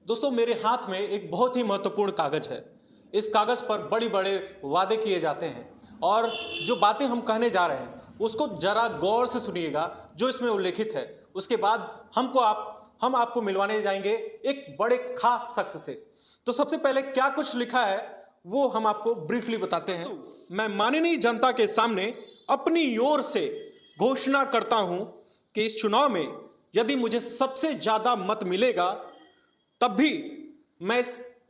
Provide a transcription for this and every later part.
दोस्तों मेरे हाथ में एक बहुत ही महत्वपूर्ण कागज है। इस कागज पर बड़े बड़े वादे किए जाते हैं और जो बातें हम कहने जा रहे हैं उसको जरा गौर से सुनिएगा जो इसमें उल्लेखित है। उसके बाद हम आपको मिलवाने जाएंगे एक बड़े खास शख्स से। तो सबसे पहले क्या कुछ लिखा है वो हम आपको ब्रीफली बताते हैं। मैं माननीय जनता के सामने अपनी ओर से घोषणा करता हूं कि इस चुनाव में यदि मुझे सबसे ज्यादा मत मिलेगा तब भी मैं इस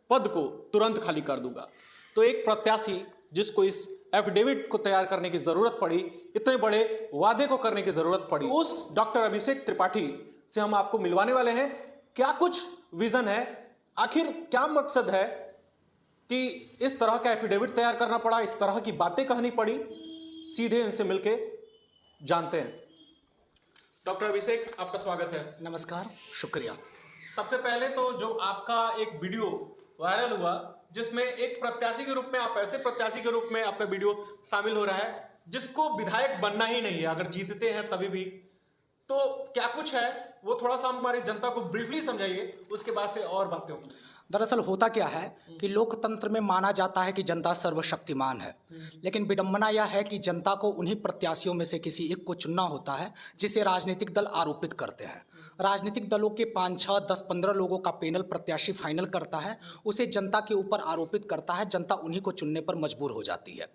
पद को तुरंत खाली कर दूंगा। तो एक प्रत्याशी जिसको इस एफिडेविट को तैयार करने की जरूरत पड़ी, इतने बड़े वादे को करने की जरूरत पड़ी, उस डॉक्टर अभिषेक त्रिपाठी से हम आपको मिलवाने वाले हैं। क्या कुछ विजन है, आखिर क्या मकसद है कि इस तरह का एफिडेविट तैयार करना पड़ा, इस तरह की बातें कहनी पड़ी, सीधे इनसे मिलके जानते हैं। डॉक्टर अभिषेक, आपका स्वागत है। नमस्कार, शुक्रिया। सबसे पहले तो जो आपका एक वीडियो वायरल हुआ जिसमें एक प्रत्याशी के रूप में, आप ऐसे प्रत्याशी के रूप में आपका वीडियो शामिल हो रहा है जिसको विधायक बनना ही नहीं है, अगर जीतते हैं तभी भी, तो क्या कुछ है वो थोड़ा सा हमारी जनता को ब्रीफली समझाइए, उसके बाद से और बातें होंगी। दरअसल होता क्या है कि लोकतंत्र में माना जाता है कि जनता सर्वशक्तिमान है, लेकिन विडंबना यह है कि जनता को उन्हीं प्रत्याशियों में से किसी एक को चुनना होता है जिसे राजनीतिक दल आरोपित करते हैं। राजनीतिक दलों के 5, 6, 10, 15 लोगों का पैनल प्रत्याशी फाइनल करता है, उसे जनता के ऊपर आरोपित करता है, जनता उन्हीं को चुनने पर मजबूर हो जाती है।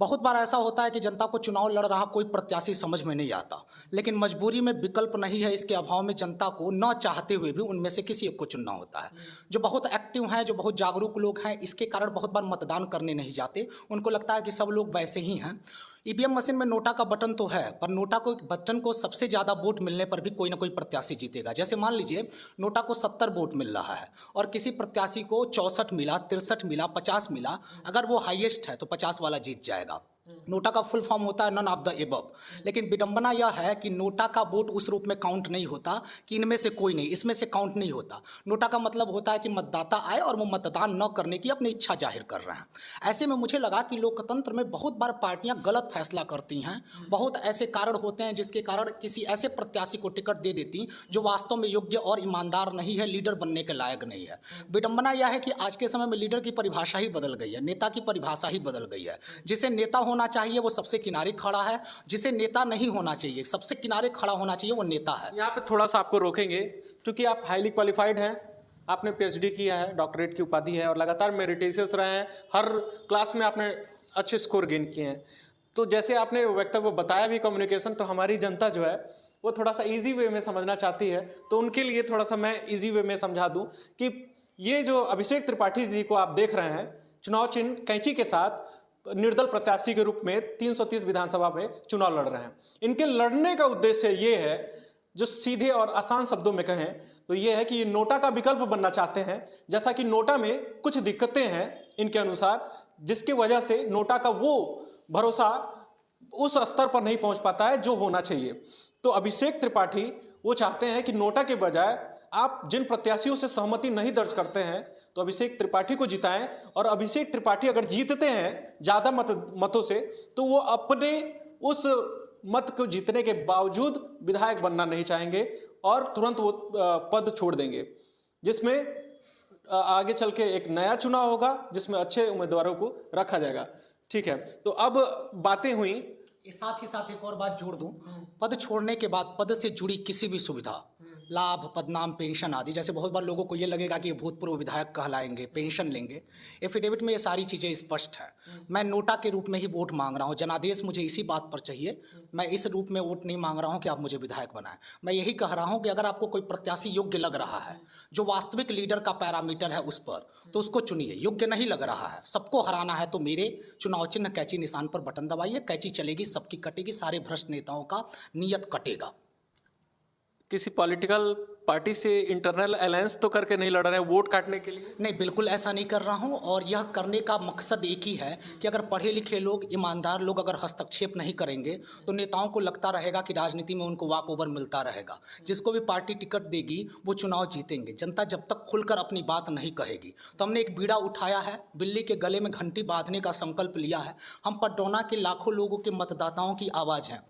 बहुत बार ऐसा होता है कि जनता को चुनाव लड़ रहा कोई प्रत्याशी समझ में नहीं आता, लेकिन मजबूरी में विकल्प नहीं है, इसके अभाव में जनता को न चाहते हुए भी उनमें से किसी एक को चुनना होता है। जो बहुत एक्टिव हैं, जो बहुत जागरूक लोग हैं, इसके कारण बहुत बार मतदान करने नहीं जाते। उनको लगता है कि सब लोग वैसे ही हैं। ईवीएम मशीन में नोटा का बटन तो है, पर नोटा को बटन को सबसे ज़्यादा वोट मिलने पर भी कोई ना कोई प्रत्याशी जीतेगा। जैसे मान लीजिए नोटा को 70 वोट मिल रहा है और किसी प्रत्याशी को 64 मिला, 63 मिला, 50 मिला, अगर वो हाईएस्ट है तो 50 वाला जीत जाएगा। नोटा का फुल फॉर्म होता है नन ऑफ द एबव। लेकिन विडंबना यह है कि नोटा का वोट उस रूप में काउंट नहीं होता कि इनमें से कोई नहीं, इसमें से काउंट नहीं होता। नोटा का मतलब होता है कि मतदाता आए और वो मतदान न करने की अपनी इच्छा जाहिर कर रहे हैं। ऐसे में मुझे लगा कि लोकतंत्र में बहुत बार पार्टियां गलत फैसला करती हैं। बहुत ऐसे कारण होते हैं जिसके कारण किसी ऐसे प्रत्याशी को टिकट दे देती जो वास्तव में योग्य और ईमानदार नहीं है, लीडर बनने के लायक नहीं है। विडंबना यह है कि आज के समय में लीडर की परिभाषा ही बदल गई है, नेता की परिभाषा ही बदल गई है। जिसे नेता होना चाहिए वो सबसे किनारे खड़ा है, जिसे नेता नहीं होना चाहिए, सबसे किनारे खड़ा होना चाहिए, वो नेता है। यहाँ पे थोड़ा सा आपको रोकेंगे क्योंकि आप हाईली क्वालिफाइड हैं, आपने पीएचडी किया है, डॉक्टरेट की उपाधि है और लगातार मेरिटेशियस रहे हैं, हर क्लास में आपने अच्छे स्कोर गेन किए हैं। तो जैसे आपने वक्तव्य बताया भी कम्युनिकेशन, तो हमारी जनता जो है वो थोड़ा सा इजी वे में समझना चाहती है, तो उनके लिए थोड़ा सा मैं इजी वे में समझा दूं कि ये जो अभिषेक त्रिपाठी जी को आप देख रहे हैं, चुनाव चिन्ह कैंची के साथ निर्दल प्रत्याशी के रूप में 330 विधानसभा में चुनाव लड़ रहे हैं। इनके लड़ने का उद्देश्य ये है, जो सीधे और आसान शब्दों में कहें तो ये है कि ये नोटा का विकल्प बनना चाहते हैं। जैसा कि नोटा में कुछ दिक्कतें हैं इनके अनुसार, जिसके वजह से नोटा का वो भरोसा उस स्तर पर नहीं पहुंच पाता है जो होना चाहिए। तो अभिषेक त्रिपाठी वो चाहते हैं कि नोटा के बजाय आप जिन प्रत्याशियों से सहमति नहीं दर्ज करते हैं तो अभिषेक त्रिपाठी को जिताएं, और अभिषेक त्रिपाठी अगर जीतते हैं ज़्यादा मतों से तो वो अपने उस मत को जीतने के बावजूद विधायक बनना नहीं चाहेंगे और तुरंत वो पद छोड़ देंगे, जिसमें आगे चल के एक नया चुनाव होगा जिसमें अच्छे उम्मीदवारों को रखा जाएगा। ठीक है, तो अब बातें हुई, साथ ही साथ एक और बात जोड़ दूं, पद छोड़ने के बाद पद से जुड़ी किसी भी सुविधा, लाभ, पदनाम, पेंशन आदि, जैसे बहुत बार लोगों को ये लगेगा कि ये भूतपूर्व विधायक कहलाएंगे, पेंशन लेंगे, एफिडेविट में ये सारी चीज़ें स्पष्ट है। मैं नोटा के रूप में ही वोट मांग रहा हूँ, जनादेश मुझे इसी बात पर चाहिए। मैं इस रूप में वोट नहीं मांग रहा हूँ कि आप मुझे विधायक बनाएं। मैं यही कह रहा हूँ कि अगर आपको कोई प्रत्याशी योग्य लग रहा है, जो वास्तविक लीडर का पैरामीटर है उस पर, तो उसको चुनिए। योग्य नहीं लग रहा है, सबको हराना है, तो मेरे चुनाव चिन्ह कैंची निशान पर बटन दबाइए, कैंची चलेगी, सबकी कटेगी, सारे भ्रष्ट नेताओं का नियत कटेगा। किसी पॉलिटिकल पार्टी से इंटरनल अलायंस तो करके नहीं लड़ रहे हैं वोट काटने के लिए? नहीं, बिल्कुल ऐसा नहीं कर रहा हूं, और यह करने का मकसद एक ही है कि अगर पढ़े लिखे लोग, ईमानदार लोग अगर हस्तक्षेप नहीं करेंगे तो नेताओं को लगता रहेगा कि राजनीति में उनको वॉक ओवर मिलता रहेगा। जिसको भी पार्टी टिकट देगी वो चुनाव जीतेंगे। जनता जब तक खुलकर अपनी बात नहीं कहेगी, तो हमने एक बीड़ा उठाया है, बिल्ली के गले में घंटी बांधने का संकल्प लिया है। हम पडरौना के लाखों लोगों के मतदाताओं की आवाज़ हैं।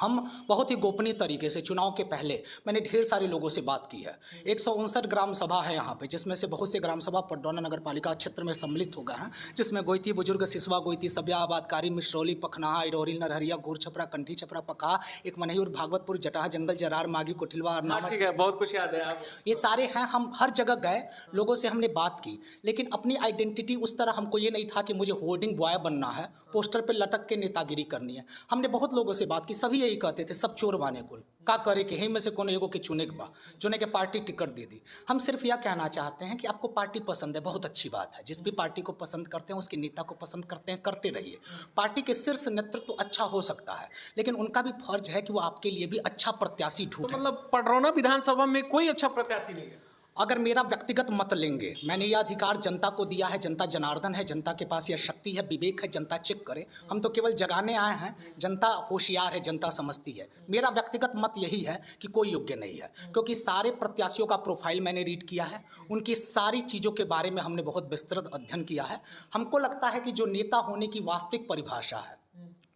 हम बहुत ही गोपनीय तरीके से चुनाव के पहले मैंने ढेर सारे लोगों से बात की है। 159 ग्राम सभा है यहाँ पे, जिसमें से बहुत से ग्राम सभा पडरौना नगर पालिका क्षेत्र में सम्मिलित हो गए हैं, जिसमें गोइती बुजुर्ग, सिसवा गोइती, सब्या, आबादकारी, मिश्रौली, पखनाहा, इरौरी, नरहरिया, घूर छपरा, कंठी छपरा, पकहा, एक मनहीर, भागवतपुर, जटाहा, जंगल, जरार, मागी, कोठिलवा और नामा। ठीक है, बहुत कुछ याद है आप। ये सारे हैं। हम हर जगह गए, लोगों से हमने बात की, लेकिन अपनी आइडेंटिटी उस तरह हमको ये नहीं था कि मुझे होर्डिंग बॉय बनना है, पोस्टर पे लटक के नेतागिरी करनी है। हमने बहुत लोगों से बात की, सभी यही कहते थे सब चोर बाने कुल का करे कि में से कोनो एगो के चुने के बा, चुने के पार्टी टिकट दे दी। हम सिर्फ यह कहना चाहते हैं कि आपको पार्टी पसंद है, बहुत अच्छी बात है। जिस भी पार्टी को पसंद करते हैं, उसके नेता को पसंद करते हैं, करते रहिए। पार्टी के शीर्ष नेतृत्व अच्छा हो सकता है, लेकिन उनका भी फर्ज है कि वो आपके लिए भी अच्छा प्रत्याशी तो ढूंढें। मतलब पडरौना विधानसभा में कोई अच्छा प्रत्याशी नहीं है। अगर मेरा व्यक्तिगत मत लेंगे, मैंने यह अधिकार जनता को दिया है, जनता जनार्दन है, जनता के पास यह शक्ति है, विवेक है, जनता चेक करे। हम तो केवल जगाने आए हैं, जनता होशियार है, जनता समझती है। मेरा व्यक्तिगत मत यही है कि कोई योग्य नहीं है, क्योंकि सारे प्रत्याशियों का प्रोफाइल मैंने रीड किया है, उनकी सारी चीज़ों के बारे में हमने बहुत विस्तृत अध्ययन किया है। हमको लगता है कि जो नेता होने की वास्तविक परिभाषा है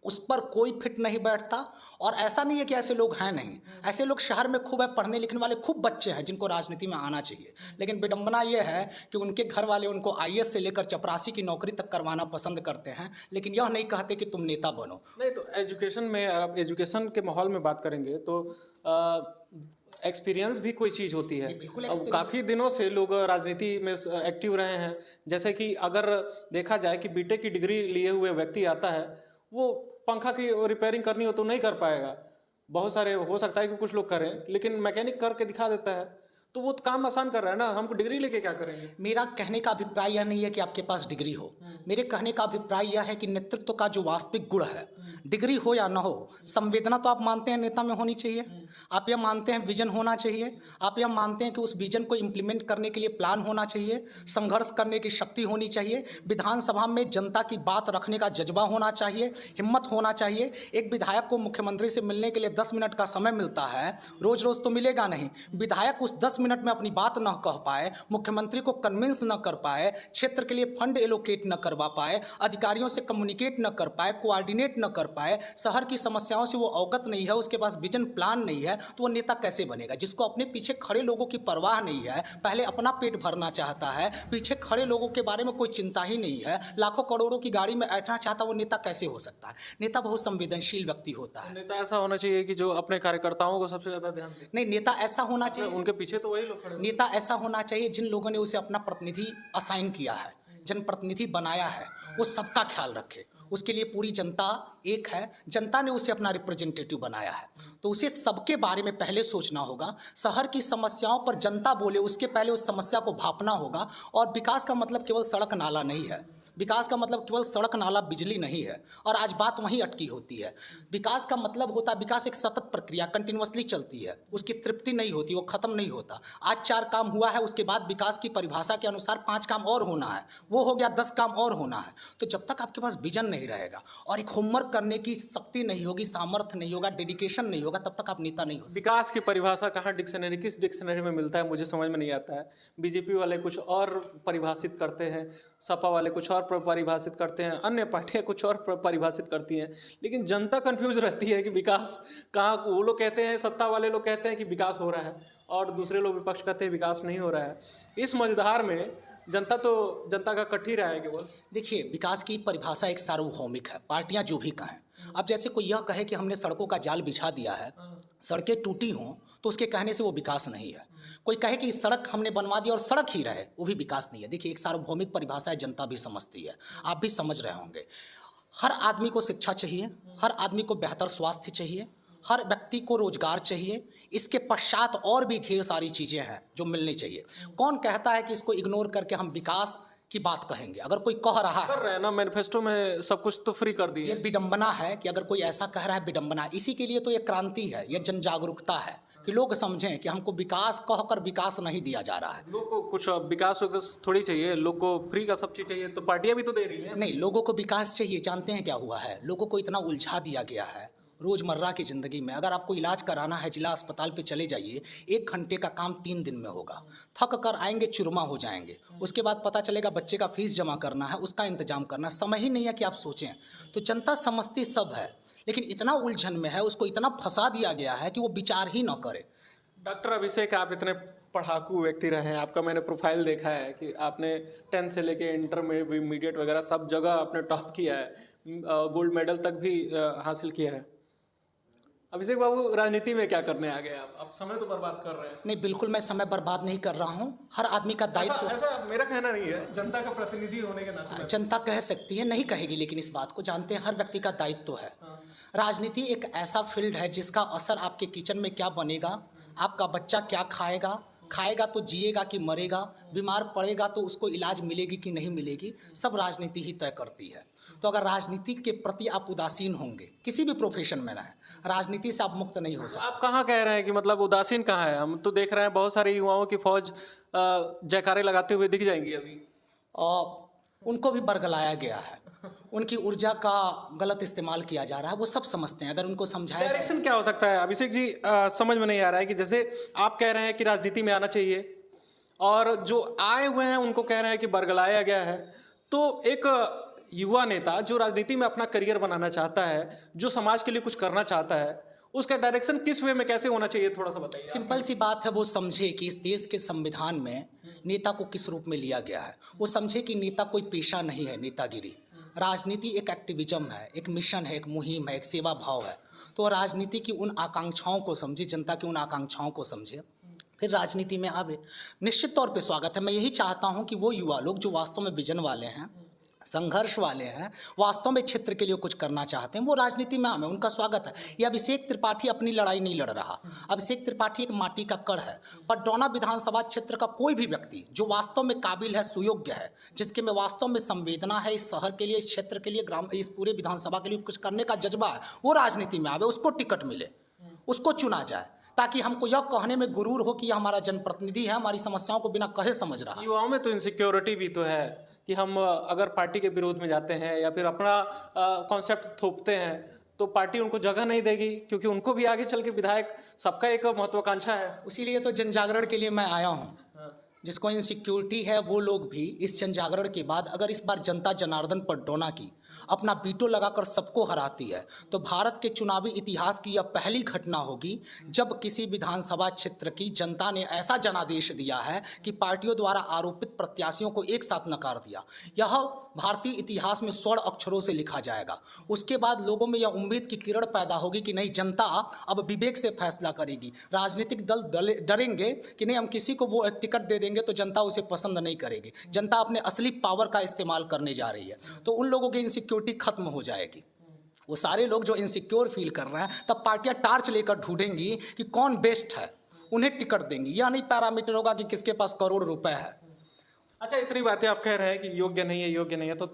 उस पर कोई फिट नहीं बैठता। और ऐसा नहीं है कि ऐसे लोग हैं नहीं, ऐसे लोग शहर में खूब है, पढ़ने लिखने वाले खूब बच्चे हैं जिनको राजनीति में आना चाहिए। लेकिन विडंबना ये है कि उनके घर वाले उनको आईएएस से लेकर चपरासी की नौकरी तक करवाना पसंद करते हैं, लेकिन यह नहीं कहते कि तुम नेता बनो। नहीं, तो एजुकेशन में, आप एजुकेशन के माहौल में बात करेंगे तो एक्सपीरियंस भी कोई चीज़ होती है। बिल्कुल अब काफ़ी दिनों से लोग राजनीति में एक्टिव रहे हैं। जैसे कि अगर देखा जाए कि बीटेक की डिग्री लिए हुए व्यक्ति आता है, वो पंखा की रिपेयरिंग करनी हो तो नहीं कर पाएगा। बहुत सारे हो सकता है कि कुछ लोग करें, लेकिन मैकेनिक करके दिखा देता है, तो वो काम आसान कर रहा है ना। हमको डिग्री लेके क्या करेंगे? मेरा कहने का अभिप्राय यह नहीं है कि आपके पास डिग्री हो। मेरे कहने का अभिप्राय यह है कि नेतृत्व का जो वास्तविक गुण है, डिग्री हो या ना हो, संवेदना तो आप मानते हैं नेता में होनी चाहिए। आप यह मानते हैं विजन होना चाहिए। आप यह मानते हैं कि उस विजन को इम्प्लीमेंट करने के लिए प्लान होना चाहिए, संघर्ष करने की शक्ति होनी चाहिए, विधानसभा में जनता की बात रखने का जज्बा होना चाहिए, हिम्मत होना चाहिए। एक विधायक को मुख्यमंत्री से मिलने के लिए 10 मिनट का समय मिलता है, रोज रोज तो मिलेगा नहीं। विधायक उस 10 मिनट में अपनी बात न कह पाए, मुख्यमंत्री को कन्विंस न कर पाए, क्षेत्र के लिए फंड एलोकेट न करवा पाए, अधिकारियों से कम्युनिकेट न कर पाए, कोऑर्डिनेट न कर पाए, शहर की समस्याओं से वो अवगत नहीं है, उसके पास विजन प्लान नहीं है, तो वो नेता कैसे बनेगा? जिसको अपने पीछे खड़े लोगों की परवाह नहीं है, पहले अपना पेट भरना चाहता है, पीछे खड़े लोगों के बारे में कोई चिंता ही नहीं है, लाखों करोड़ों की गाड़ी में बैठना चाहता, वो नेता कैसे हो सकता है? नेता बहुत संवेदनशील व्यक्ति होता है। नेता ऐसा होना चाहिए कि जो अपने कार्यकर्ताओं को सबसे ज़्यादा ध्यान दे। नहीं, नेता ऐसा होना चाहिए, उनके पीछे तो वही लोग खड़े हैं। नेता ऐसा होना चाहिए जिन लोगों ने उसे अपना प्रतिनिधि असाइन किया है, जनप्रतिनिधि बनाया है, वो सबका ख्याल रखे। उसके लिए पूरी जनता एक है, जनता ने उसे अपना रिप्रेजेंटेटिव बनाया है, तो उसे सबके बारे में पहले सोचना होगा। शहर की समस्याओं पर जनता बोले उसके पहले उस समस्या को भांपना होगा। और विकास का मतलब केवल सड़क नाला नहीं है, विकास का मतलब केवल सड़क नाला बिजली नहीं है। और आज बात वहीं अटकी होती है। विकास का मतलब होता है, विकास एक सतत प्रक्रिया, कंटिन्यूअसली चलती है, उसकी तृप्ति नहीं होती, वो खत्म नहीं होता। आज 4 काम हुआ है, उसके बाद विकास की परिभाषा के अनुसार 5 काम और होना है, वो हो गया 10 काम और होना है। तो जब तक आपके पास विजन नहीं रहेगा और एक होमवर्क करने की शक्ति नहीं होगी, सामर्थ्य नहीं होगा, डेडिकेशन नहीं होगा, तब तक आप नेता नहीं हो सकते। विकास की परिभाषा कहाँ डिक्शनरी, किस डिक्शनरी में मिलता है, मुझे समझ में नहीं आता है। बीजेपी वाले कुछ और परिभाषित करते हैं, सपा वाले कुछ और परिभाषित करते हैं, अन्य पार्टियां कुछ और परिभाषित करती हैं, लेकिन जनता कंफ्यूज रहती है कि विकास कहाँ। वो लोग कहते हैं, सत्ता वाले लोग कहते हैं कि विकास हो रहा है, और दूसरे लोग विपक्ष कहते हैं विकास नहीं हो रहा है। इस मझधार में जनता का कट ही रहा है केवल। देखिए, विकास की परिभाषा एक सार्वभौमिक है, पार्टियां जो भी कहें। अब जैसे कोई यह कहे कि हमने सड़कों का जाल बिछा दिया है, सड़कें टूटी हों, तो उसके कहने से वो विकास नहीं है। कोई कहे कि सड़क हमने बनवा दी और सड़क ही रहे, वो भी विकास नहीं है। देखिए, एक सार्वभौमिक परिभाषा है, जनता भी समझती है, आप भी समझ रहे होंगे। हर आदमी को शिक्षा चाहिए, हर आदमी को बेहतर स्वास्थ्य चाहिए, हर व्यक्ति को रोजगार चाहिए। इसके पश्चात और भी ढेर सारी चीज़ें हैं जो मिलनी चाहिए। कौन कहता है कि इसको इग्नोर करके हम विकास की बात कहेंगे? अगर कोई कह रहा है, कर रहे हैं ना, मैनिफेस्टो में सब कुछ तो फ्री कर दिए। ये विडंबना है कि अगर कोई ऐसा कह रहा है, विडंबना है। इसी के लिए तो ये क्रांति है, ये जन जागरूकता है कि लोग समझें कि हमको विकास कहकर विकास नहीं दिया जा रहा है। लोग को कुछ विकास थोड़ी चाहिए, लोग को फ्री का सब चीज़ चाहिए, तो पार्टियां भी तो दे रही हैं। नहीं, लोगों को विकास चाहिए। जानते हैं क्या हुआ है? लोगों को इतना उलझा दिया गया है रोज़मर्रा की ज़िंदगी में अगर आपको इलाज कराना है जिला अस्पताल पे चले जाइए, 1 घंटे का काम 3 दिन में होगा। थक कर आएँगे, चुरमा हो जाएँगे। उसके बाद पता चलेगा बच्चे का फ़ीस जमा करना है, उसका इंतज़ाम करना है, समय ही नहीं है कि आप सोचें। तो जनता समझती सब है, लेकिन इतना उलझन में है, उसको इतना फँसा दिया गया है कि वो विचार ही ना करे। डॉक्टर अभिषेक, आप इतने पढ़ाकू व्यक्ति रहे हैं, आपका मैंने प्रोफाइल देखा है कि आपने 10 से लेके इंटरमीडिएट वगैरह सब जगह आपने टॉप किया है, गोल्ड मेडल तक भी हासिल किया है। अभिषेक बाबू, राजनीति में क्या करने आ गए आप समय तो बर्बाद कर रहे हैं। नहीं, बिल्कुल मैं समय बर्बाद नहीं कर रहा हूँ। हर आदमी का दायित्व ऐसा मेरा कहना नहीं है, जनता का प्रतिनिधि होने के नाते। जनता कह सकती है, नहीं कहेगी, लेकिन इस बात को जानते हैं हर व्यक्ति का दायित्व है। राजनीति एक ऐसा फील्ड है जिसका असर आपके किचन में क्या बनेगा, आपका बच्चा क्या खाएगा, खाएगा तो जिएगा कि मरेगा, बीमार पड़ेगा तो उसको इलाज मिलेगी कि नहीं मिलेगी, सब राजनीति ही तय करती है। तो अगर राजनीति के प्रति आप उदासीन होंगे, किसी भी प्रोफेशन में रहें, राजनीति से आप मुक्त नहीं हो सकते। आप कहाँ कह रहे हैं कि मतलब उदासीन कहाँ है? हम तो देख रहे हैं बहुत सारे युवाओं की फौज जयकारे लगाते हुए दिख जाएंगी अभी। और उनको भी बरगलाया गया है, उनकी ऊर्जा का गलत इस्तेमाल किया जा रहा है, वो सब समझते हैं। अगर उनको समझाया जाए, डायरेक्शन क्या हो सकता है अभिषेक जी? समझ में नहीं आ रहा है कि जैसे आप कह रहे हैं कि राजनीति में आना चाहिए और जो आए हुए हैं उनको कह रहे हैं कि बरगलाया गया है, तो एक युवा नेता जो राजनीति में अपना करियर बनाना चाहता है, जो समाज के लिए कुछ करना चाहता है, उसका डायरेक्शन किस वे में कैसे होना चाहिए, थोड़ा सा बताइए। सिंपल सी बात है, वो समझे कि इस देश के संविधान में नेता को किस रूप में लिया गया है। वो समझे कि नेता कोई पेशा नहीं है, नेतागिरी। राजनीति एक एक्टिविज्म है, एक मिशन है, एक मुहिम है, एक सेवा भाव है। तो राजनीति की उन आकांक्षाओं को समझे, जनता की उन आकांक्षाओं को समझे, फिर राजनीति में आवे। निश्चित तौर पे स्वागत है। मैं यही चाहता हूँ कि वो युवा लोग जो वास्तव में विजन वाले हैं, संघर्ष वाले हैं, वास्तव में क्षेत्र के लिए कुछ करना चाहते हैं, वो राजनीति में आवे, उनका स्वागत है। ये अभिषेक त्रिपाठी अपनी लड़ाई नहीं लड़ रहा। अभिषेक त्रिपाठी एक माटी का कण है। पडरौना विधानसभा क्षेत्र का कोई भी व्यक्ति जो वास्तव में काबिल है, सुयोग्य है, जिसके में वास्तव में संवेदना है, इस शहर के लिए, इस क्षेत्र के लिए, ग्राम, इस पूरे विधानसभा के लिए कुछ करने का जज्बा है, वो राजनीति में आवे, उसको टिकट मिले, उसको चुना जाए, ताकि हमको यह कहने में गुरूर हो कि यह हमारा जनप्रतिनिधि है, हमारी समस्याओं को बिना कहे समझ रहा है। युवाओं में तो इनसिक्योरिटी भी तो है कि हम अगर पार्टी के विरोध में जाते हैं या फिर अपना कॉन्सेप्ट थोपते हैं तो पार्टी उनको जगह नहीं देगी, क्योंकि उनको भी आगे चल के विधायक, सबका एक महत्वाकांक्षा है। इसीलिए तो जन जागरण के लिए मैं आया हूँ। जिसको इनसिक्योरिटी है वो लोग भी इस जन जागरण के बाद अगर इस बार जनता जनार्दन पडरौना की अपना बीटो लगाकर सबको हराती है, तो भारत के चुनावी इतिहास की यह पहली घटना होगी जब किसी विधानसभा क्षेत्र की जनता ने ऐसा जनादेश दिया है कि पार्टियों द्वारा आरोपित प्रत्याशियों को एक साथ नकार दिया। यह भारतीय इतिहास में स्वर्ण अक्षरों से लिखा जाएगा। उसके बाद लोगों में यह उम्मीद की किरण पैदा होगी कि नहीं, जनता अब विवेक से फैसला करेगी। राजनीतिक दल डरेंगे कि नहीं, हम किसी को वो टिकट दे देंगे तो जनता उसे पसंद नहीं करेगी। जनता अपने असली पावर का इस्तेमाल करने जा रही है, तो उन लोगों की इनसिक्योरिटी खत्म हो जाएगी। वो सारे लोग जो इनसिक्योर फील कर रहे हैं, तब पार्टियां टार्च लेकर ढूंढेंगी कि कौन बेस्ट है, उन्हें टिकट देंगी। यह नहीं पैरामीटर होगा कि किसके पास करोड़ रुपए है। अच्छा, इतनी बातें आप कह रहे हैं कि योग्य नहीं है, योग्य नहीं है, तो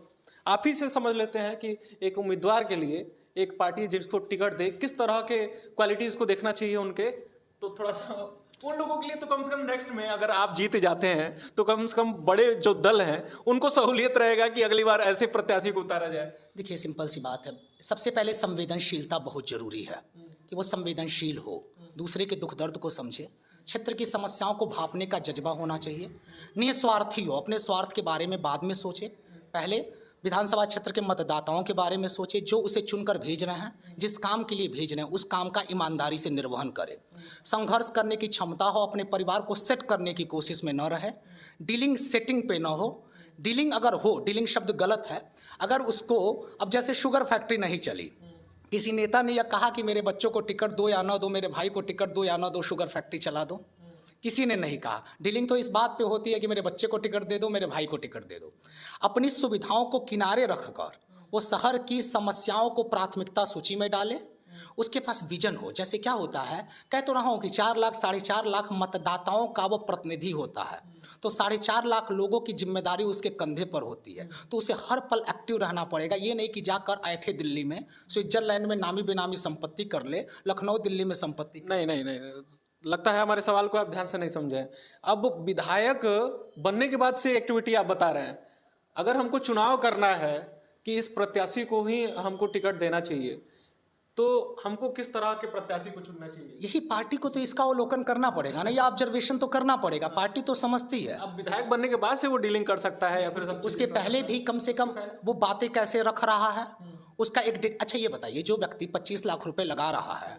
आप ही से समझ लेते हैं कि एक उम्मीदवार के लिए एक पार्टी जिसको टिकट दे, किस तरह के क्वालिटीज़ को देखना चाहिए उनके, तो थोड़ा सा उन लोगों के लिए तो कम से कम नेक्स्ट में अगर आप जीत जाते हैं तो कम से कम बड़े जो दल हैं उनको सहूलियत रहेगा कि अगली बार ऐसे प्रत्याशी को उतारा जाए। देखिए, सिंपल सी बात है, सबसे पहले संवेदनशीलता बहुत जरूरी है कि वो संवेदनशील हो, दूसरे के दुख दर्द को समझे, क्षेत्र की समस्याओं को भांपने का जज्बा होना चाहिए, निस्वार्थी हो, अपने स्वार्थ के बारे में बाद में सोचे, पहले विधानसभा क्षेत्र के मतदाताओं के बारे में सोचे, जो उसे चुनकर भेज रहे हैं, जिस काम के लिए भेज रहे हैं उस काम का ईमानदारी से निर्वहन करे, संघर्ष करने की क्षमता हो, अपने परिवार को सेट करने की कोशिश में न रहे, डीलिंग सेटिंग पे न हो। डीलिंग अगर हो, डीलिंग शब्द गलत है, अगर उसको, अब जैसे शुगर फैक्ट्री नहीं चली, किसी नेता ने यह कहा कि मेरे बच्चों को टिकट दो या ना दो, मेरे भाई को टिकट दो या ना दो, शुगर फैक्ट्री चला दो, किसी ने नहीं कहा। डीलिंग तो इस बात पे होती है कि मेरे बच्चे को टिकट दे दो, मेरे भाई को टिकट दे दो। अपनी सुविधाओं को किनारे रखकर वो शहर की समस्याओं को प्राथमिकता सूची में डाले, उसके पास विजन हो। जैसे क्या होता है, कह तो रहा हूँ कि 4 लाख 4.5 लाख मतदाताओं का वो प्रतिनिधि होता है, तो 4.5 लाख लोगों की जिम्मेदारी उसके कंधे पर होती है, तो उसे हर पल एक्टिव रहना पड़ेगा। ये नहीं कि जाकर ऐठे दिल्ली में, स्विट्जरलैंड में नामी बेनामी संपत्ति कर ले, लखनऊ दिल्ली में संपत्ति। नहीं, लगता है हमारे सवाल को आप ध्यान से नहीं समझे। अब विधायक बनने के बाद से एक्टिविटी आप बता रहे हैं, अगर हमको चुनाव करना है कि इस प्रत्याशी को ही हमको टिकट देना चाहिए, तो हमको किस तरह के प्रत्याशी को चुनना चाहिए? यही पार्टी को तो इसका अवलोकन करना पड़ेगा ना, या ऑब्जर्वेशन तो करना पड़ेगा। पार्टी तो समझती है। अब विधायक बनने के बाद से वो डीलिंग कर सकता है या फिर सब उसके पहले भी कम से कम वो बातें कैसे रख रहा है, उसका अच्छा ये बताइए, जो व्यक्ति 25 लाख रुपए लगा रहा है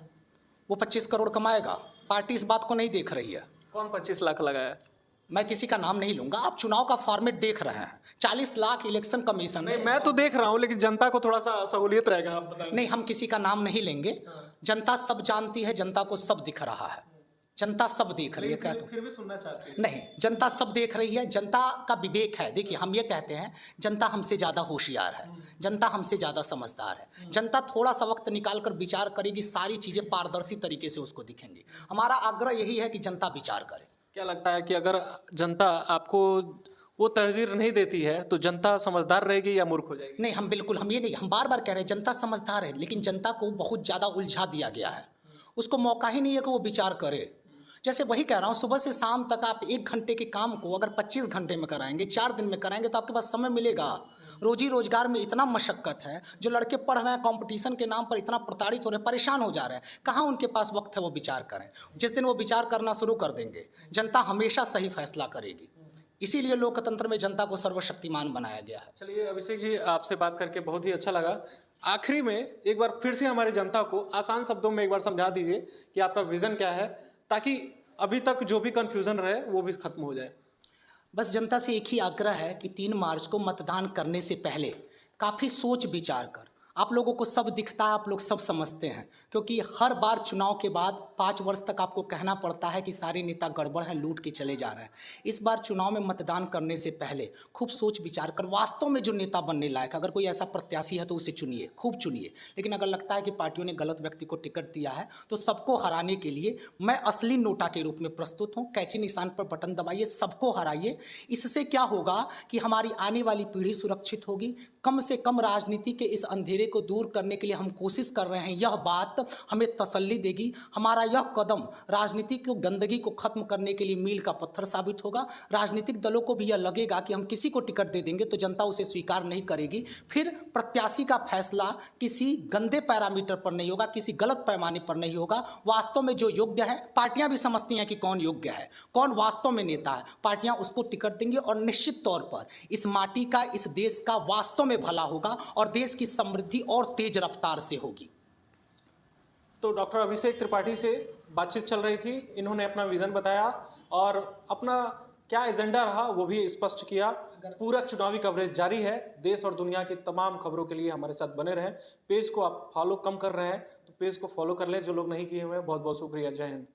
वो 25 करोड़ कमाएगा? पार्टी इस बात को नहीं देख रही है। कौन 25 लाख लगाया? मैं किसी का नाम नहीं लूंगा, आप चुनाव का फॉर्मेट देख रहे हैं। 40 लाख इलेक्शन कमीशन नहीं, मैं तो देख रहा हूँ, लेकिन जनता को थोड़ा सा सहूलियत रहेगा, आप बताएं। नहीं, हम किसी का नाम नहीं लेंगे। जनता सब जानती है, जनता को सब दिख रहा है, जनता सब देख रही है। क्या तो फिर भी सुनना चाहती है? नहीं, जनता सब देख रही है, जनता का विवेक है। देखिए, हम ये कहते हैं जनता हमसे ज़्यादा होशियार है, जनता हमसे ज़्यादा समझदार है। जनता थोड़ा सा वक्त निकाल कर विचार करेगी, सारी चीज़ें पारदर्शी तरीके से उसको दिखेंगी। हमारा आग्रह यही है कि जनता विचार करे। क्या लगता है कि अगर जनता आपको वो तरजीह नहीं देती है तो जनता समझदार रहेगी या मूर्ख हो जाएगी? नहीं, हम ये नहीं, हम बार बार कह रहे हैं जनता समझदार है, लेकिन जनता को बहुत ज़्यादा उलझा दिया गया है। उसको मौका ही नहीं है कि वो विचार करे। जैसे वही कह रहा हूँ, सुबह से शाम तक आप 1 घंटे के काम को अगर 25 घंटे में कराएंगे, 4 दिन में कराएंगे, तो आपके पास समय मिलेगा? रोजी रोजगार में इतना मशक्कत है, जो लड़के पढ़ रहे हैं कंपटीशन के नाम पर इतना प्रताड़ित हो रहे हैं, परेशान हो जा रहे हैं, कहाँ उनके पास वक्त है वो विचार करें? जिस दिन वो विचार करना शुरू कर देंगे, जनता हमेशा सही फैसला करेगी। इसीलिए लोकतंत्र में जनता को सर्वशक्तिमान बनाया गया है। चलिए अभिषेक जी, आपसे बात करके बहुत ही अच्छा लगा। आखिरी में एक बार फिर से हमारी जनता को आसान शब्दों में एक बार समझा दीजिए कि आपका विजन क्या है, ताकि अभी तक जो भी कन्फ्यूजन रहे वो भी खत्म हो जाए। बस जनता से एक ही आग्रह है कि 3 मार्च को मतदान करने से पहले काफ़ी सोच विचार कर, आप लोगों को सब दिखता है, आप लोग सब समझते हैं, क्योंकि हर बार चुनाव के बाद 5 वर्ष तक आपको कहना पड़ता है कि सारे नेता गड़बड़ हैं, लूट के चले जा रहे हैं। इस बार चुनाव में मतदान करने से पहले खूब सोच विचार कर वास्तव में जो नेता बनने लायक, अगर कोई ऐसा प्रत्याशी है तो उसे चुनिए, खूब चुनिए। लेकिन अगर लगता है कि पार्टियों ने गलत व्यक्ति को टिकट दिया है, तो सबको हराने के लिए मैं असली नोटा के रूप में प्रस्तुत हूँ। कैची निशान पर बटन दबाइए, सबको हराइए। इससे क्या होगा कि हमारी आने वाली पीढ़ी सुरक्षित होगी। कम से कम राजनीति के इस अंधेरे को दूर करने के लिए हम कोशिश कर रहे हैं, यह बात हमें तसल्ली देगी। हमारा यह कदम राजनीति की गंदगी को खत्म करने के लिए मील का पत्थर साबित होगा। राजनीतिक दलों को भी यह लगेगा कि हम किसी को टिकट दे देंगे तो जनता उसे स्वीकार नहीं करेगी। फिर प्रत्याशी का फैसला किसी गंदे पैरामीटर पर नहीं होगा, किसी गलत पैमाने पर नहीं होगा। वास्तव में जो योग्य है, पार्टियां भी समझती हैं कि कौन योग्य है, कौन वास्तव में नेता है, पार्टियां उसको टिकट देंगी और निश्चित तौर पर इस माटी का, इस देश का वास्तव में भला होगा और देश की समृद्धि और तेज रफ्तार से होगी। तो डॉक्टर अभिषेक त्रिपाठी से बातचीत चल रही थी, इन्होंने अपना विज़न बताया और अपना क्या एजेंडा रहा वो भी स्पष्ट किया। पूरा चुनावी कवरेज जारी है। देश और दुनिया की तमाम खबरों के लिए हमारे साथ बने रहें। पेज को आप फॉलो कम कर रहे हैं तो पेज को फॉलो कर लें, जो लोग नहीं किए हुए हैं। बहुत बहुत शुक्रिया। जय हिंद।